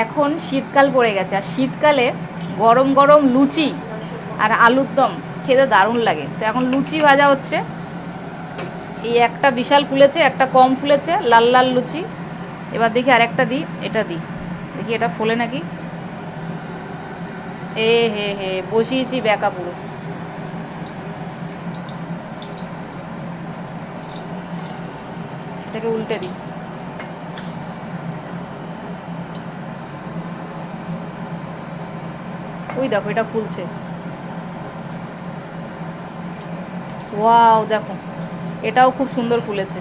এখন শীতকাল পড়ে গেছে, আর শীতকালে গরম গরম লুচি আর আলুর দম খেতে দারুণ লাগে। তো এখন লুচি ভাজা হচ্ছে। এই একটা বিশাল ফুলেছে, একটা কম ফুলেছে, লাল লাল লুচি। এবার দেখি আরেকটা দিই, এটা দিই, দেখি এটা ফোলে নাকি। এ হে হে, বসিয়েছি ব্যাকা পুরো। এটাকে উল্টে দিই। ওই দেখো এটা ফুলছে। ওয়াও দেখো, এটাও খুব সুন্দর ফুলেছে,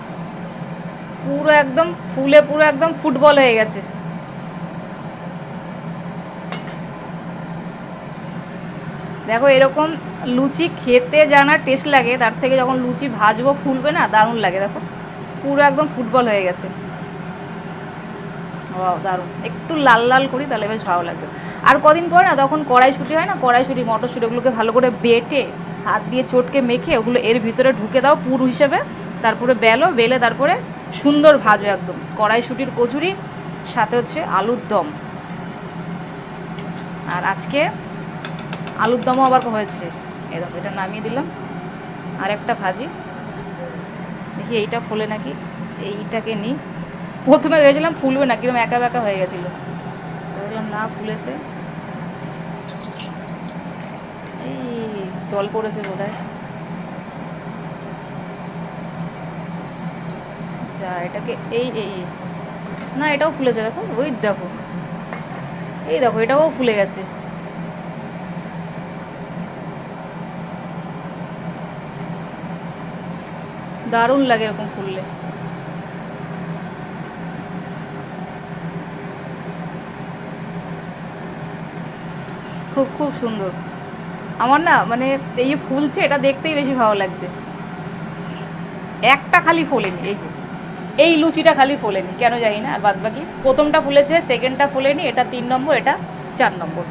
পুরো একদম ফুলে পুরো একদম ফুটবল হয়ে গেছে। দেখো এরকম লুচি খেতে যা না টেস্ট লাগে, তার থেকে যখন লুচি ভাজবো ফুলবে না, দারুণ লাগে। দেখো পুরো একদম ফুটবল হয়ে গেছে। ও দারুণ, একটু লাল লাল করি তাহলে বেশ ভালো লাগবে। আর কদিন পরে না তখন কড়াইশুঁটি হয় না, কড়াইশুঁটি মটরশুঁটি, ওগুলোকে ভালো করে বেটে হাত দিয়ে চটকে মেখে ওগুলো এর ভিতরে ঢুকে দাও পুর হিসেবে। তারপরে বেলো, বেলে তারপরে সুন্দর ভাজো একদম কড়াইশুঁটির কচুরি, সাথে হচ্ছে আলুর দম। আর আজকে আলুর দমও আবার হয়েছে। এরকম এটা নামিয়ে দিলাম, আর একটা ভাজি। দেখি এইটা ফোলে নাকি, এইটাকে নিই। প্রথমে ভেবেছিলাম ফুলবে না, কিরকম একা একা হয়ে গেছিলো, দেখলাম না ফুলেছে। এই জল পড়েছে বোধ হয়। যা এটাকে এই এই এই। না এটাও ফুলেছে, দেখো ওই দেখো, এই দেখো এটাও ফুলে গেছে। দারুণ লাগে এরকম ফুললে। খুব খুব সুন্দর। আমার না মানে এই যে ফুলছে এটা দেখতেই বেশি ভালো লাগছে। একটা খালি ফোলেনি, এই যে এই লুচিটা খালি ফোলেনি কেন জানি না, আর বাদ বাকি প্রথমটা ফুলেছে, সেকেন্ডটা ফোলেনি, এটা 3 নম্বর, এটা 4 নম্বর।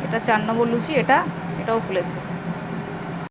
এটা 4 নম্বর লুচি, এটাও ফুলেছে।